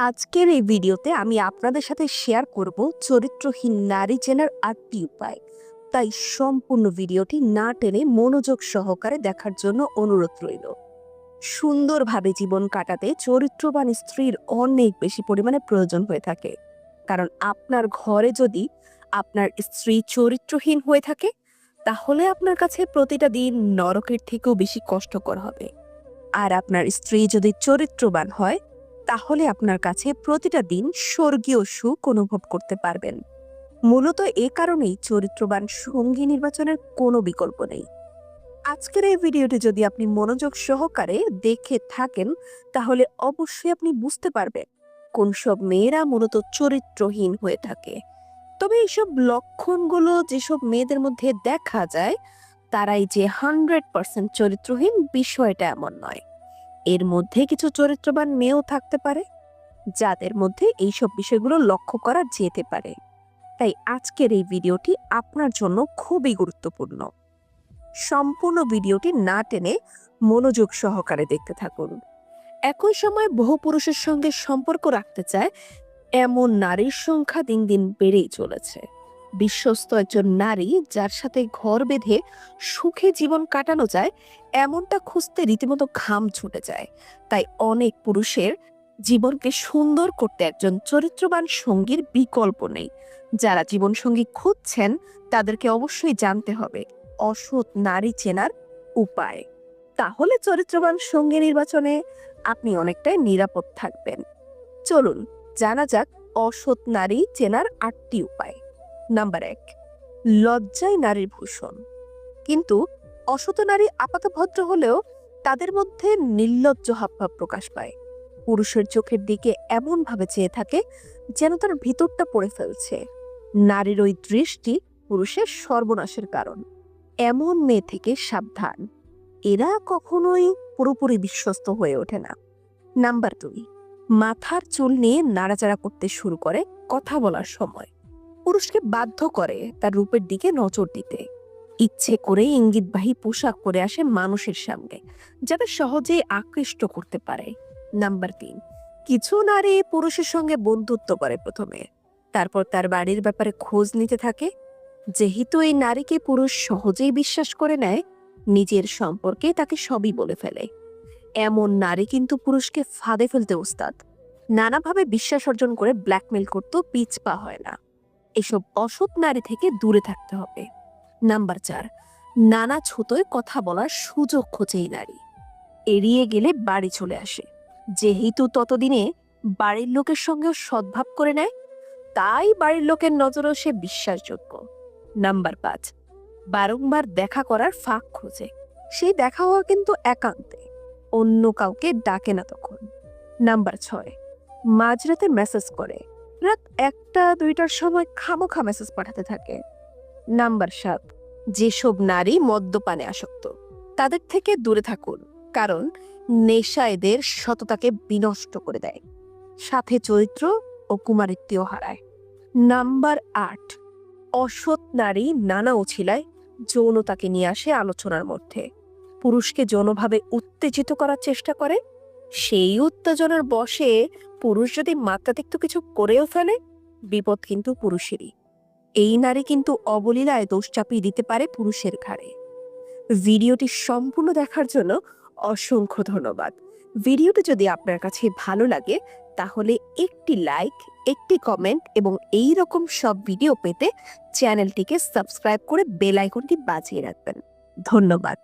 আজকের এই ভিডিওতে আমি আপনাদের সাথে শেয়ার করব চরিত্রহীন নারী চেনার ৮টি উপায়। তাই সম্পূর্ণ ভিডিওটি না টেনে মনোযোগ সহকারে দেখার জন্য অনুরোধ রইল। সুন্দরভাবে জীবন কাটাতে চরিত্রবান স্ত্রীর অনেক বেশি পরিমাণে প্রয়োজন হয়ে থাকে। কারণ আপনার ঘরে যদি আপনার স্ত্রী চরিত্রহীন হয়ে থাকে, তাহলে আপনার কাছে প্রতিটা দিন নরকের থেকেও বেশি কষ্টকর হবে। আর আপনার স্ত্রী যদি চরিত্রবান হয়, তাহলে আপনার কাছে প্রতিটা দিন স্বর্গীয় সুখ অনুভব করতে পারবেন। মূলত এ কারণেই চরিত্রবান সঙ্গী নির্বাচনের কোনো বিকল্প নেই। আজকের এই ভিডিওটি যদি আপনি মনোযোগ সহকারে দেখে থাকেন, তাহলে অবশ্যই আপনি বুঝতে পারবেন কোন সব মেয়েরা মূলত চরিত্রহীন হয়ে থাকে। তবে এইসব লক্ষণগুলো যেসব মেয়েদের মধ্যে দেখা যায়, তারাই যে 100% চরিত্রহীন বিষয়টা এমন নয়। এর মধ্যে কিছু চরিত্রবান মেয়েও থাকতে পারে, যাদের মধ্যে এইসব বিষয়গুলো লক্ষ্য করা যেতে পারে। তাই আজকের এই ভিডিওটি আপনার জন্য খুবই গুরুত্বপূর্ণ। সম্পূর্ণ ভিডিওটি না টেনে মনোযোগ সহকারে দেখতে থাকুন। একই সময় বহু পুরুষের সঙ্গে সম্পর্ক রাখতে চায় এমন নারীর সংখ্যা দিন দিন বেড়েই চলেছে। বিশ্বস্ত একজন নারী যার সাথে ঘর বেঁধে সুখে জীবন কাটানো যায়, এমনটা খুঁজতে রীতিমতো ঘাম ছুটে যায়। তাই অনেক পুরুষের জীবনকে সুন্দর করতে একজন চরিত্রবান সঙ্গীর বিকল্প নেই। যারা জীবনসঙ্গী খুঁজছেন, তাদেরকে অবশ্যই জানতে হবে অসৎ নারী চেনার উপায়। তাহলে চরিত্রবান সঙ্গী নির্বাচনে আপনি অনেকটাই নিরাপদ থাকবেন। চলুন জানা যাক অসৎ নারী চেনার ৮টি উপায়। নাম্বার ১, লজ্জায় নারীর ভূষণ। কিন্তু অসৎ নারী আপাত ভদ্র হলেও তাদের মধ্যে নির্লজ্জ হাবভাব প্রকাশ পায়। পুরুষের চোখের দিকে এমন ভাবে চেয়ে থাকে যেন তার ভিতরটা পড়ে ফেলছে। নারীর ওই দৃষ্টি পুরুষের সর্বনাশের কারণ। এমন মেয়ে থেকে সাবধান, এরা কখনোই পুরোপুরি বিশ্বস্ত হয়ে ওঠে না। নাম্বার ২, মাথার চুল নিয়ে নাড়াচাড়া করতে শুরু করে কথা বলার সময়। পুরুষকে বাধ্য করে তার রূপের দিকে নজর দিতে। ইচ্ছে করে ইঙ্গিতবাহী পোশাক পরে আসে মানুষের সামনে, যাতে সহজেই আকৃষ্ট করতে পারে। নাম্বার ৩, কিছু নারী পুরুষের সঙ্গে বন্ধুত্ব করে প্রথমে, তারপর তার বাড়ির ব্যাপারে খোঁজ নিতে থাকে। যেহেতু এই নারীকে পুরুষ সহজেই বিশ্বাস করে নেয়, নিজের সম্পর্কে তাকে সবই বলে ফেলে। এমন নারী কিন্তু পুরুষকে ফাঁদে ফেলতে ওস্তাদ। নানাভাবে বিশ্বাস অর্জন করে ব্ল্যাকমেল করতেও পিছপা হয় না। এসব অসৎ নারী থেকে দূরে থাকতে হবে। নাম্বার ৪, নানা ছুতোয় কথা বলার সুযোগ খোঁজে এই নারী। এড়িয়ে গেলে বাড়ি চলে আসে। যেহেতু ততদিনে বাড়ির লোকের সঙ্গেও সদ্ভাব করে নেয়, তাই বাড়ির লোকের নজরেও সে বিশ্বাসযোগ্য। নাম্বার ৫, বারংবার দেখা করার ফাঁক খোঁজে। সেই দেখা হওয়া কিন্তু একান্তে, অন্য কাউকে ডাকে না তখন। নাম্বার ৬, মাঝরাতে মেসেজ করে। রাত ১টা-২টার সময় খামোখা মেসেজ পাঠাতে থাকে। নাম্বার ৭, যেসব নারী মদ্যপানে আসক্ত, তাদের থেকে দূরে থাকুন, কারণ নেশা এদের সততাকে বিনষ্ট করে দেয়, সাথে চরিত্র ও কুমারিত্বও হারায়। নাম্বার ৮, অসৎ নারী নানা উছিলায় যৌনতাকে নিয়ে আসে আলোচনার মধ্যে। পুরুষকে যৌনভাবে উত্তেজিত করার চেষ্টা করে। সেই উত্তেজনার বশে পুরুষ যদি মাত্রাতিরিক্ত কিছু করেও ফেলে, বিপদ কিন্তু পুরুষেরই। এই নারী কিন্তু অবলীলায় দোষ চাপিয়ে দিতে পারে পুরুষের ঘাড়ে। ভিডিওটি সম্পূর্ণ দেখার জন্য অসংখ্য ধন্যবাদ। ভিডিওটি যদি আপনার কাছে ভালো লাগে, তাহলে একটি লাইক, একটি কমেন্ট এবং এই রকম সব ভিডিও পেতে চ্যানেলটিকে সাবস্ক্রাইব করে বেল আইকনটি বাজিয়ে রাখবেন। ধন্যবাদ।